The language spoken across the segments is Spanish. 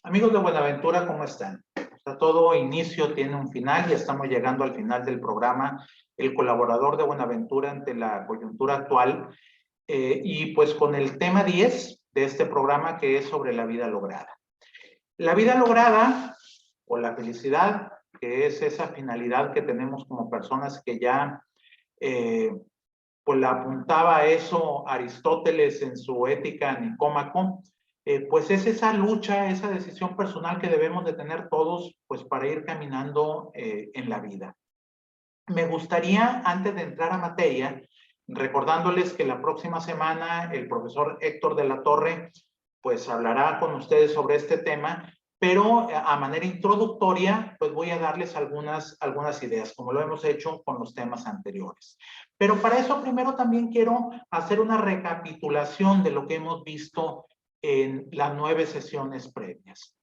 Amigos de Buenaventura, ¿cómo están? O sea, todo inicio tiene un final y estamos llegando al final del programa, el colaborador de Buenaventura ante la coyuntura actual, y pues con el tema 10 de este programa que es sobre la vida lograda. La vida lograda o la felicidad, que es esa finalidad que tenemos como personas que ya eh, pues la apuntaba a eso Aristóteles en su Ética Nicómaco, pues es esa lucha, esa decisión personal que debemos de tener todos, pues para ir caminando en la vida. Me gustaría, antes de entrar a materia, recordándoles que la próxima semana el profesor Héctor de la Torre, pues hablará con ustedes sobre este tema, pero a manera introductoria, pues voy a darles algunas ideas, como lo hemos hecho con los temas anteriores. Pero para eso primero también quiero hacer una recapitulación de lo que hemos visto en las 9 sesiones previas.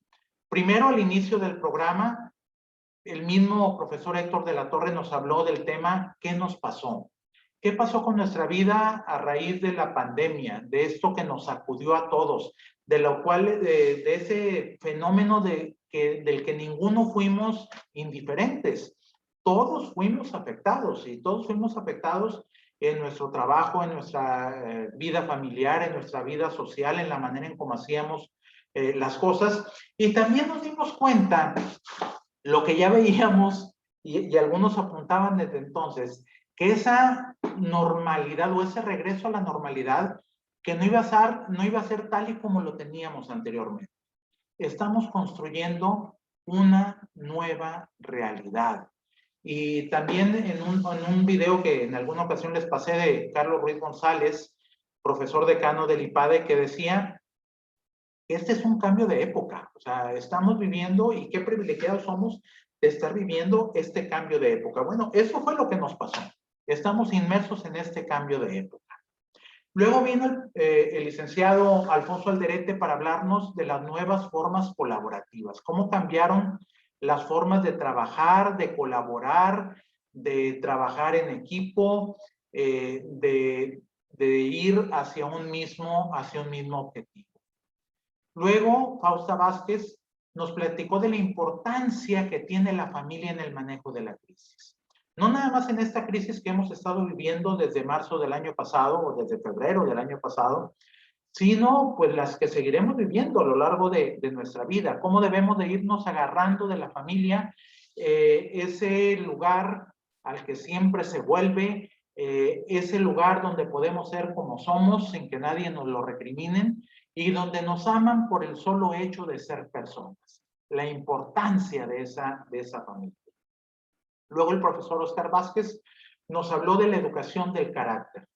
Primero, al inicio del programa, el mismo profesor Héctor de la Torre nos habló del tema ¿qué nos pasó? ¿Qué pasó con nuestra vida a raíz de la pandemia, de esto que nos sacudió a todos, de lo cual, de ese fenómeno del que ninguno fuimos indiferentes? Todos fuimos afectados y todos fuimos afectados en nuestro trabajo, en nuestra vida familiar, en nuestra vida social, en la manera en cómo hacíamos las cosas. Y también nos dimos cuenta lo que ya veíamos y algunos apuntaban desde entonces, que esa normalidad o ese regreso a la normalidad que no iba a ser tal y como lo teníamos anteriormente. Estamos construyendo una nueva realidad. Y también en un video que en alguna ocasión les pasé de Carlos Ruiz González, profesor decano del IPADE, que decía, este es un cambio de época, o sea, estamos viviendo y qué privilegiados somos de estar viviendo este cambio de época. Bueno, eso fue lo que nos pasó. Estamos inmersos en este cambio de época. Luego vino el licenciado Alfonso Alderete para hablarnos de las nuevas formas colaborativas, cómo cambiaron las formas de trabajar, de colaborar, de trabajar en equipo, de ir hacia un mismo objetivo. Luego, Fausta Vázquez nos platicó de la importancia que tiene la familia en el manejo de la crisis. No nada más en esta crisis que hemos estado viviendo desde marzo del año pasado o desde febrero del año pasado, sino pues las que seguiremos viviendo a lo largo de nuestra vida. Cómo debemos de irnos agarrando de la familia, ese lugar al que siempre se vuelve, ese lugar donde podemos ser como somos sin que nadie nos lo recriminen y donde nos aman por el solo hecho de ser personas. La importancia de esa familia. Luego el profesor Oscar Vázquez nos habló de la educación del carácter.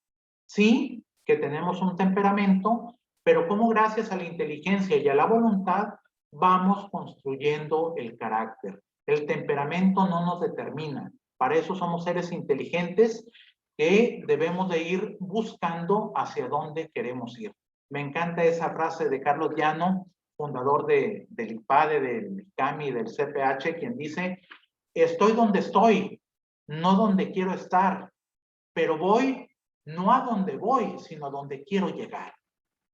Sí, que tenemos un temperamento, pero cómo gracias a la inteligencia y a la voluntad vamos construyendo el carácter. El temperamento no nos determina. Para eso somos seres inteligentes que debemos de ir buscando hacia dónde queremos ir. Me encanta esa frase de Carlos Llano, fundador del IPADE, del ICAMI y del CPH, quien dice, estoy donde estoy, no donde quiero estar, pero voy no a donde voy, sino a donde quiero llegar.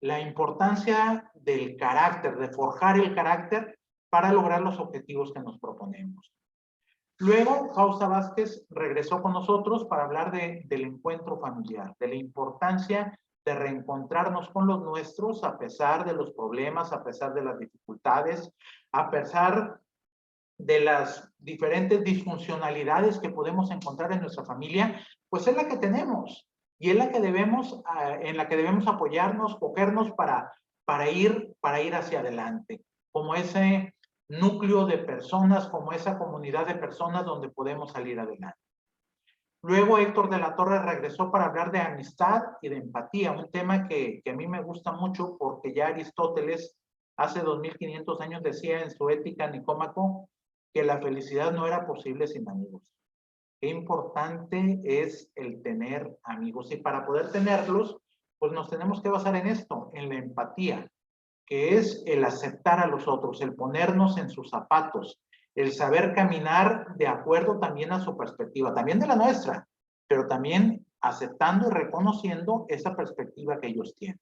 La importancia del carácter, de forjar el carácter para lograr los objetivos que nos proponemos. Luego, Fausta Vázquez regresó con nosotros para hablar del encuentro familiar, de la importancia de reencontrarnos con los nuestros a pesar de los problemas, a pesar de las dificultades, a pesar de las diferentes disfuncionalidades que podemos encontrar en nuestra familia, pues es la que tenemos y es la que debemos, en la que debemos apoyarnos, cogernos para ir hacia adelante, como ese núcleo de personas, como esa comunidad de personas donde podemos salir adelante. Luego Héctor de la Torre regresó para hablar de amistad y de empatía, un tema que a mí me gusta mucho porque ya Aristóteles hace 2500 años decía en su Ética Nicómaco que la felicidad no era posible sin amigos. Qué importante es el tener amigos y para poder tenerlos, pues nos tenemos que basar en esto, en la empatía, que es el aceptar a los otros, el ponernos en sus zapatos, el saber caminar de acuerdo también a su perspectiva, también de la nuestra, pero también aceptando y reconociendo esa perspectiva que ellos tienen.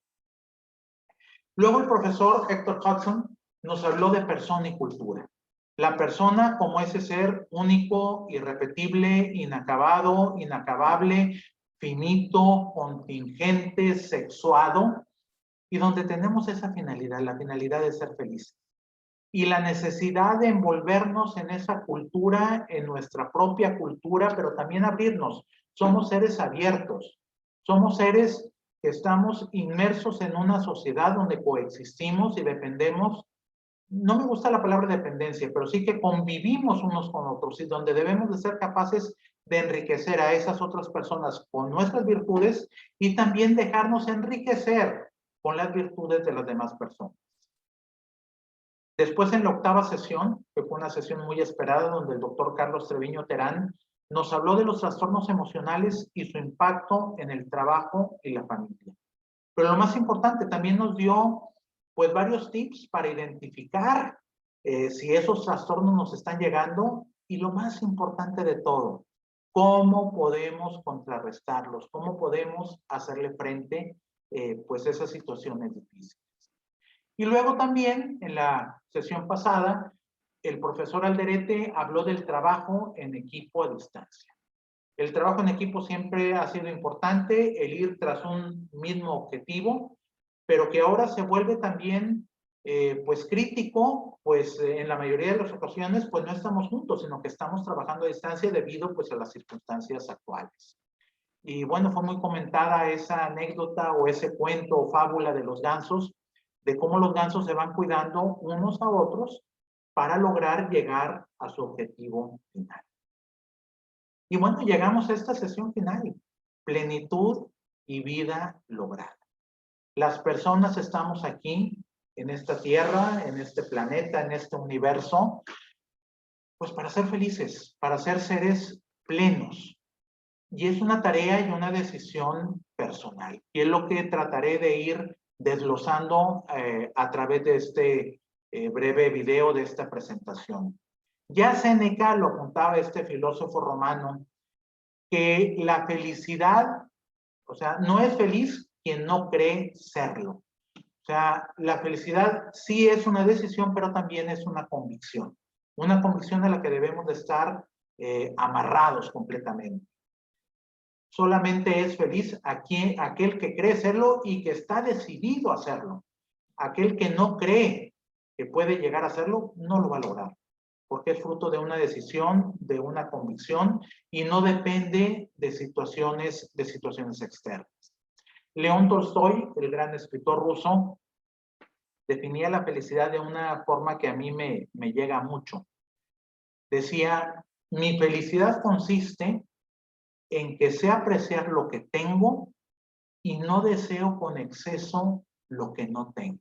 Luego el profesor Héctor Hudson nos habló de persona y cultura. La persona como ese ser único, irrepetible, inacabado, inacabable, finito, contingente, sexuado, y donde tenemos esa finalidad, la finalidad de ser felices. Y la necesidad de envolvernos en esa cultura, en nuestra propia cultura, pero también abrirnos. Somos seres abiertos, somos seres que estamos inmersos en una sociedad donde coexistimos y dependemos. No me gusta la palabra dependencia, pero sí que convivimos unos con otros y donde debemos de ser capaces de enriquecer a esas otras personas con nuestras virtudes y también dejarnos enriquecer con las virtudes de las demás personas. Después, en la octava sesión, que fue una sesión muy esperada, donde el doctor Carlos Treviño Terán nos habló de los trastornos emocionales y su impacto en el trabajo y la familia. Pero lo más importante, también nos dio pues varios tips para identificar si esos trastornos nos están llegando y lo más importante de todo, cómo podemos contrarrestarlos, cómo podemos hacerle frente pues a esas situaciones difíciles. Y luego también en la sesión pasada, el profesor Alderete habló del trabajo en equipo a distancia. El trabajo en equipo siempre ha sido importante, el ir tras un mismo objetivo, pero que ahora se vuelve también pues crítico, pues en la mayoría de las ocasiones pues no estamos juntos, sino que estamos trabajando a distancia debido pues a las circunstancias actuales. Y bueno, fue muy comentada esa anécdota o ese cuento o fábula de los gansos, de cómo los gansos se van cuidando unos a otros para lograr llegar a su objetivo final. Y bueno, llegamos a esta sesión final, plenitud y vida lograda. Las personas estamos aquí, en esta tierra, en este planeta, en este universo, pues para ser felices, para ser seres plenos. Y es una tarea y una decisión personal. Y es lo que trataré de ir desglosando a través de este breve video de esta presentación. Ya Séneca lo apuntaba, este filósofo romano, que la felicidad, o sea, no es feliz quien no cree serlo. O sea, la felicidad sí es una decisión, pero también es una convicción a la que debemos de estar amarrados completamente. Solamente es feliz aquel que cree serlo y que está decidido a hacerlo. Aquel que no cree que puede llegar a hacerlo, no lo va a lograr, porque es fruto de una decisión, de una convicción y no depende de situaciones externas. León Tolstoy, el gran escritor ruso, definía la felicidad de una forma que a mí me llega mucho. Decía, mi felicidad consiste en que sé apreciar lo que tengo y no deseo con exceso lo que no tengo.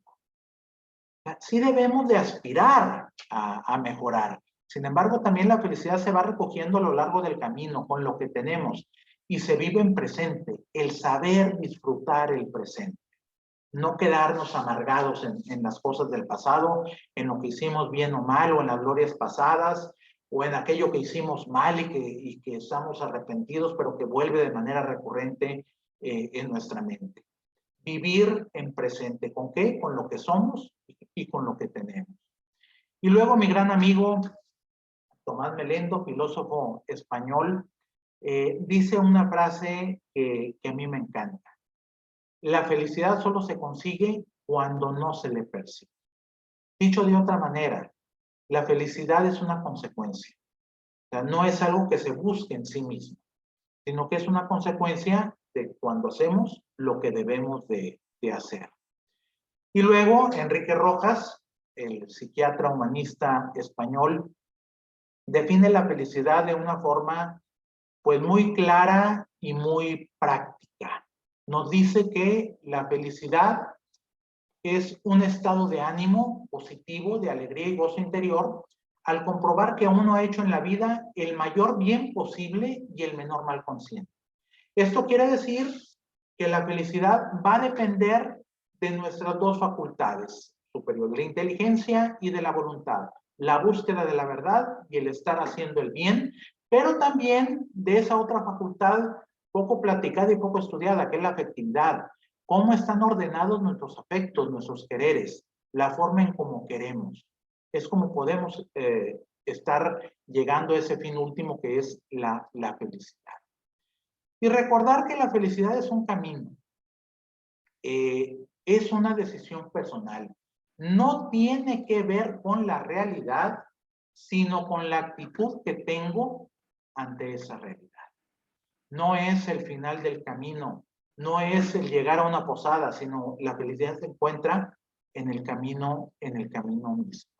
Sí debemos de aspirar a mejorar. Sin embargo, también la felicidad se va recogiendo a lo largo del camino con lo que tenemos y se vive en presente, el saber disfrutar el presente. No quedarnos amargados en las cosas del pasado, en lo que hicimos bien o mal, o en las glorias pasadas, o en aquello que hicimos mal y que estamos arrepentidos, pero que vuelve de manera recurrente en nuestra mente. Vivir en presente. ¿Con qué? Con lo que somos y con lo que tenemos. Y luego mi gran amigo Tomás Melendo, filósofo español, dice una frase que a mí me encanta. La felicidad solo se consigue cuando no se le persigue. Dicho de otra manera, la felicidad es una consecuencia. O sea, no es algo que se busque en sí mismo, sino que es una consecuencia de cuando hacemos lo que debemos de hacer. Y luego, Enrique Rojas, el psiquiatra humanista español, define la felicidad de una forma pues muy clara y muy práctica. Nos dice que la felicidad es un estado de ánimo positivo, de alegría y gozo interior, al comprobar que uno ha hecho en la vida el mayor bien posible y el menor mal consciente. Esto quiere decir que la felicidad va a depender de nuestras dos facultades superiores, de la inteligencia y de la voluntad, la búsqueda de la verdad y el estar haciendo el bien, pero también de esa otra facultad poco platicada y poco estudiada, que es la afectividad. ¿Cómo están ordenados nuestros afectos, nuestros quereres? la forma en cómo queremos. Es como podemos estar llegando a ese fin último que es la felicidad. Y recordar que la felicidad es un camino. Es una decisión personal. No tiene que ver con la realidad, sino con la actitud que tengo ante esa realidad. No es el final del camino, no es el llegar a una posada, sino la felicidad se encuentra en el camino mismo.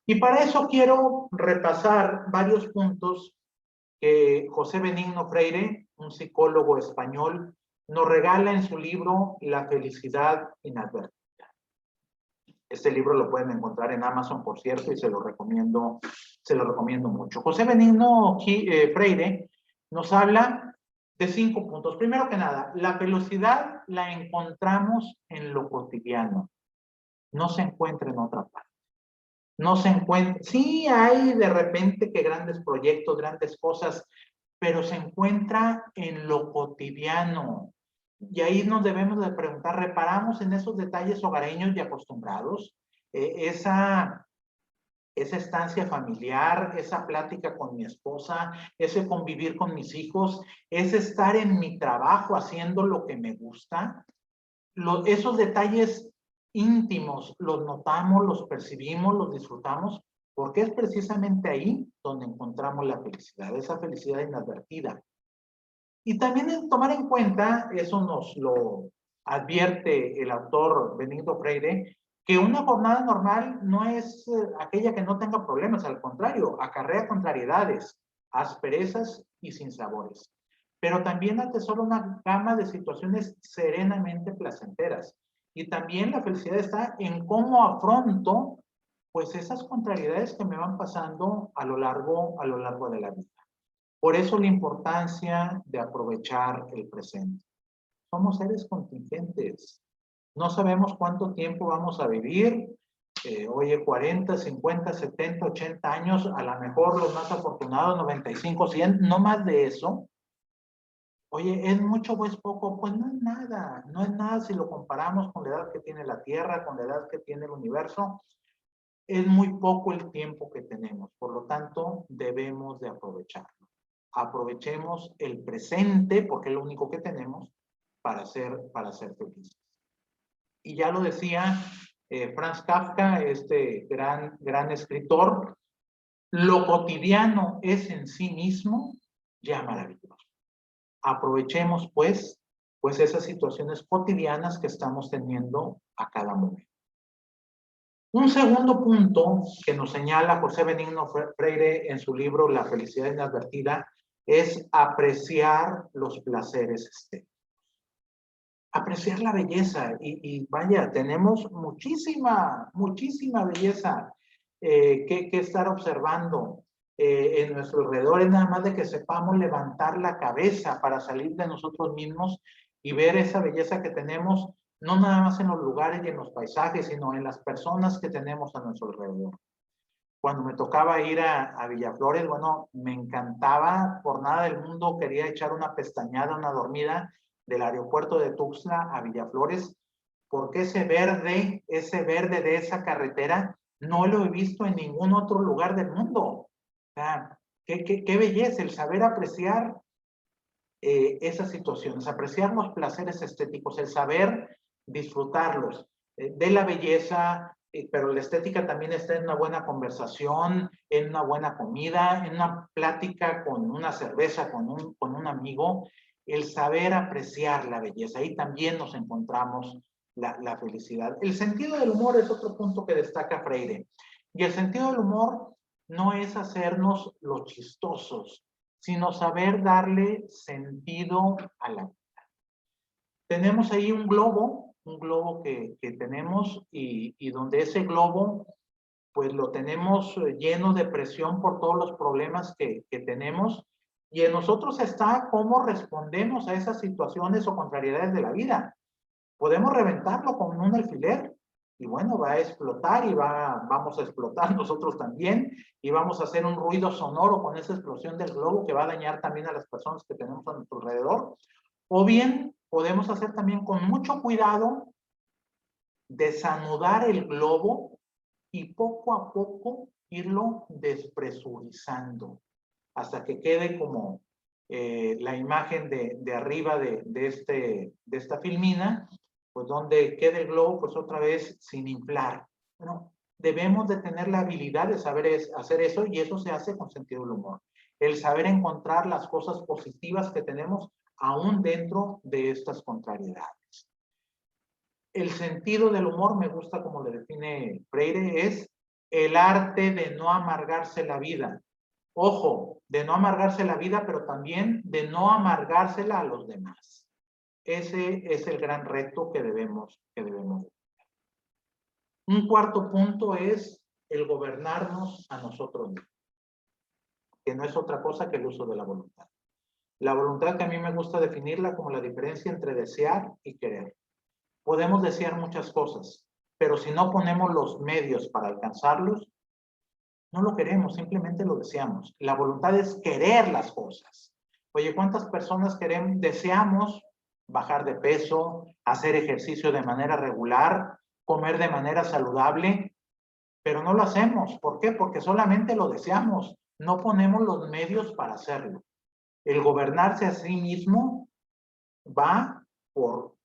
Y para eso quiero repasar varios puntos que José Benigno Freire, un psicólogo español, nos regala en su libro La felicidad inadvertida. Este libro lo pueden encontrar en Amazon, por cierto, y se lo recomiendo mucho. José Benigno Freire nos habla de 5 puntos. Primero que nada, la felicidad la encontramos en lo cotidiano. No se encuentra en otra parte. No se encuentra. Sí hay de repente que grandes proyectos, grandes cosas, pero se encuentra en lo cotidiano. Y ahí nos debemos de preguntar, ¿reparamos en esos detalles hogareños y acostumbrados? Esa estancia familiar, esa plática con mi esposa, ese convivir con mis hijos, ese estar en mi trabajo haciendo lo que me gusta. Esos detalles íntimos los notamos, los percibimos, los disfrutamos, porque es precisamente ahí donde encontramos la felicidad, esa felicidad inadvertida. Y también tomar en cuenta, eso nos lo advierte el autor Benigno Freire, que una jornada normal no es aquella que no tenga problemas, al contrario, acarrea contrariedades, asperezas y sinsabores. Pero también atesora una gama de situaciones serenamente placenteras. Y también la felicidad está en cómo afronto pues esas contrariedades que me van pasando a lo largo de la vida. Por eso la importancia de aprovechar el presente. Somos seres contingentes. No sabemos cuánto tiempo vamos a vivir. Oye, 40, 50, 70, 80 años, a lo mejor los más afortunados, 95, 100, no más de eso. Oye, ¿es mucho o es poco? Pues no es nada. No es nada si lo comparamos con la edad que tiene la Tierra, con la edad que tiene el universo. Es muy poco el tiempo que tenemos. Por lo tanto, debemos de aprovecharlo. Aprovechemos el presente, porque es lo único que tenemos, para ser felices. Y ya lo decía Franz Kafka, este gran escritor, lo cotidiano es en sí mismo ya maravilloso. Aprovechemos pues esas situaciones cotidianas que estamos teniendo a cada momento. Un segundo punto que nos señala José Benigno Freire en su libro La felicidad inadvertida es apreciar los placeres estéticos. Apreciar la belleza y vaya, tenemos muchísima belleza que estar observando en nuestro alrededor. Es nada más de que sepamos levantar la cabeza para salir de nosotros mismos y ver esa belleza que tenemos, no nada más en los lugares y en los paisajes, sino en las personas que tenemos a nuestro alrededor. Cuando me tocaba ir a Villaflores, bueno, me encantaba, por nada del mundo quería echar una pestañada, una dormida del aeropuerto de Tuxtla a Villaflores, porque ese verde de esa carretera no lo he visto en ningún otro lugar del mundo. O sea, qué belleza el saber apreciar esas situaciones, apreciar los placeres estéticos, el saber disfrutarlos, de la belleza, pero la estética también está en una buena conversación, en una buena comida, en una plática con una cerveza, con un amigo, el saber apreciar la belleza. Ahí también nos encontramos la felicidad. El sentido del humor es otro punto que destaca Freire. Y el sentido del humor no es hacernos los chistosos, sino saber darle sentido a la vida. Tenemos ahí un globo que tenemos y donde ese globo pues lo tenemos lleno de presión por todos los problemas que tenemos, y en nosotros está cómo respondemos a esas situaciones o contrariedades de la vida. Podemos reventarlo con un alfiler y bueno, va a explotar y vamos a explotar nosotros también y vamos a hacer un ruido sonoro con esa explosión del globo que va a dañar también a las personas que tenemos a nuestro alrededor. O bien podemos hacer también con mucho cuidado desanudar el globo y poco a poco irlo despresurizando hasta que quede como la imagen de arriba de esta filmina, pues donde quede el globo, pues otra vez sin inflar. Bueno, debemos de tener la habilidad de saber hacer eso, y eso se hace con sentido del humor. El saber encontrar las cosas positivas que tenemos aún dentro de estas contrariedades. El sentido del humor, me gusta como le define Freire, es el arte de no amargarse la vida. Ojo, de no amargarse la vida, pero también de no amargársela a los demás. Ese es el gran reto que debemos tener. Un cuarto punto es el gobernarnos a nosotros mismos, que no es otra cosa que el uso de la voluntad. La voluntad, que a mí me gusta definirla como la diferencia entre desear y querer. Podemos desear muchas cosas, pero si no ponemos los medios para alcanzarlos, no lo queremos, simplemente lo deseamos. La voluntad es querer las cosas. Oye, ¿cuántas personas deseamos bajar de peso, hacer ejercicio de manera regular, comer de manera saludable, pero no lo hacemos? ¿Por qué? Porque solamente lo deseamos, no ponemos los medios para hacerlo. El gobernarse a sí mismo va por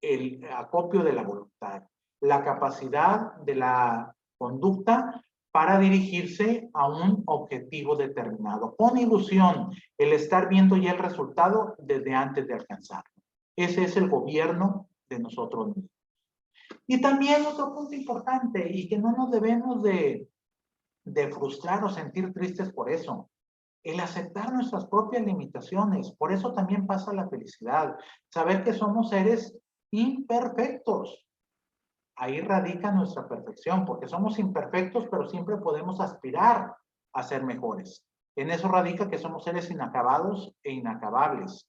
el acopio de la voluntad, la capacidad de la conducta para dirigirse a un objetivo determinado, con ilusión, el estar viendo ya el resultado desde antes de alcanzarlo. Ese es el gobierno de nosotros mismos. Y también otro punto importante, y que no nos debemos de frustrar o sentir tristes por eso, el aceptar nuestras propias limitaciones. Por eso también pasa la felicidad. Saber que somos seres imperfectos. Ahí radica nuestra perfección, porque somos imperfectos, pero siempre podemos aspirar a ser mejores. En eso radica que somos seres inacabados e inacabables.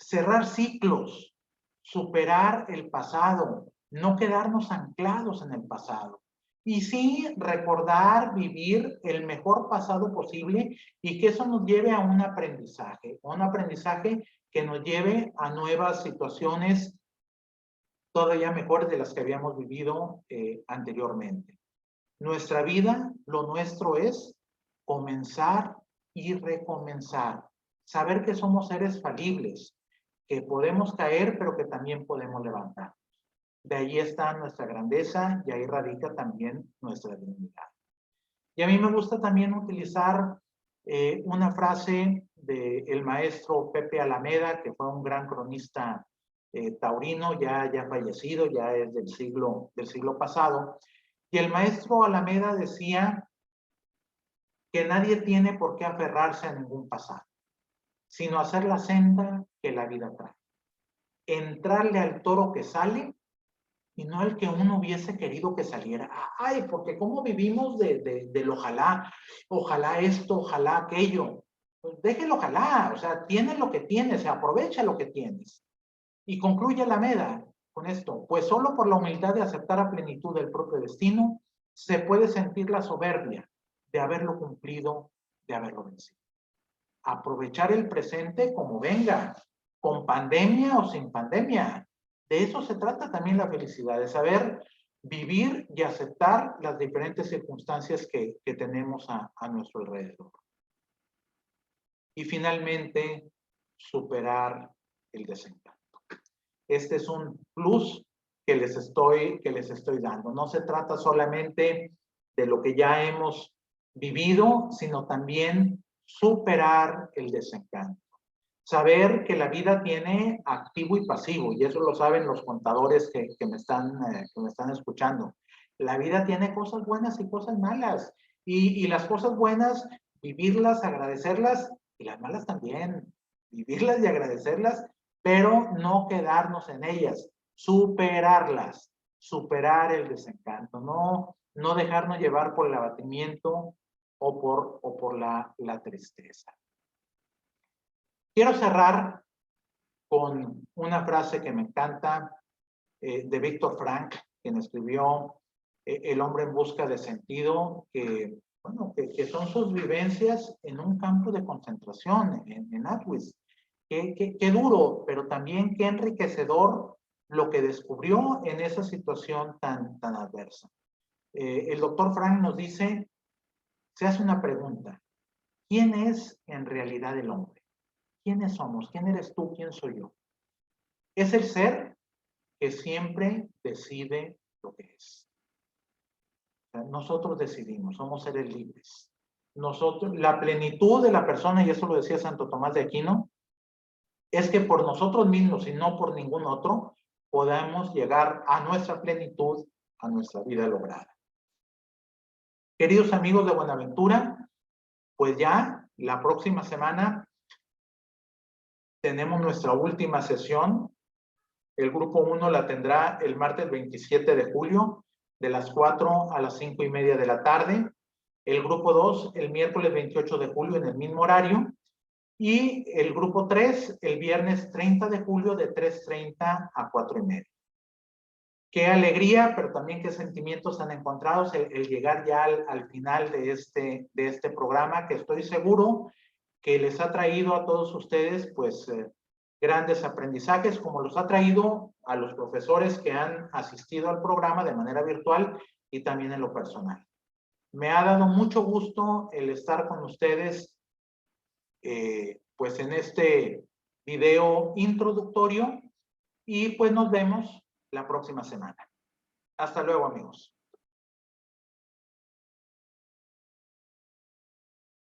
Cerrar ciclos, superar el pasado, no quedarnos anclados en el pasado. Y sí, recordar, vivir el mejor pasado posible, y que eso nos lleve a un aprendizaje que nos lleve a nuevas situaciones todavía mejores de las que habíamos vivido anteriormente. Nuestra vida, lo nuestro es comenzar y recomenzar. Saber que somos seres falibles, que podemos caer, pero que también podemos levantar. De ahí está nuestra grandeza, y ahí radica también nuestra dignidad. Y a mí me gusta también utilizar una frase del maestro Pepe Alameda, que fue un gran cronista taurino, ya fallecido, ya es del siglo pasado. Y el maestro Alameda decía que nadie tiene por qué aferrarse a ningún pasado, sino hacer la senda que la vida trae. Entrarle al toro que sale, y no el que uno hubiese querido que saliera. Ay, porque cómo vivimos del ojalá esto, ojalá aquello. Pues déjelo ojalá, o sea, tienes lo que tienes, aprovecha lo que tienes. Y concluye Alameda con esto: pues solo por la humildad de aceptar a plenitud el propio destino, se puede sentir la soberbia de haberlo cumplido, de haberlo vencido. Aprovechar el presente como venga, con pandemia o sin pandemia. De eso se trata también la felicidad, de saber vivir y aceptar las diferentes circunstancias que tenemos a nuestro alrededor. Y finalmente, superar el desencanto. Este es un plus que les estoy dando. No se trata solamente de lo que ya hemos vivido, sino también superar el desencanto. Saber que la vida tiene activo y pasivo, y eso lo saben los contadores que me están escuchando. La vida tiene cosas buenas y cosas malas, y las cosas buenas, vivirlas, agradecerlas, y las malas también, vivirlas y agradecerlas, pero no quedarnos en ellas, superarlas, superar el desencanto, no dejarnos llevar por el abatimiento o por la tristeza. Quiero cerrar con una frase que me encanta de Víctor Frank, quien escribió El hombre en busca de sentido, que son sus vivencias en un campo de concentración, en Auschwitz. Qué duro, pero también qué enriquecedor lo que descubrió en esa situación tan adversa. El doctor Frank nos dice, se hace una pregunta, ¿quién es en realidad el hombre? ¿Quiénes somos? ¿Quién eres tú? ¿Quién soy yo? Es el ser que siempre decide lo que es. O sea, nosotros decidimos, somos seres libres. Nosotros, la plenitud de la persona, y eso lo decía Santo Tomás de Aquino, es que por nosotros mismos y no por ningún otro, podamos llegar a nuestra plenitud, a nuestra vida lograda. Queridos amigos de Buenaventura, pues ya la próxima semana tenemos nuestra última sesión. El grupo 1 la tendrá el martes 27 de julio, de las 4 a las 5:30 de la tarde. El grupo 2 el miércoles 28 de julio en el mismo horario. Y el grupo 3 el viernes 30 de julio de 3:30 a 4:30. Qué alegría, pero también qué sentimientos han encontrado el llegar ya al final de este programa, que estoy seguro que les ha traído a todos ustedes pues grandes aprendizajes, como los ha traído a los profesores que han asistido al programa de manera virtual y también en lo personal. Me ha dado mucho gusto el estar con ustedes pues en este video introductorio y pues nos vemos la próxima semana. Hasta luego, amigos.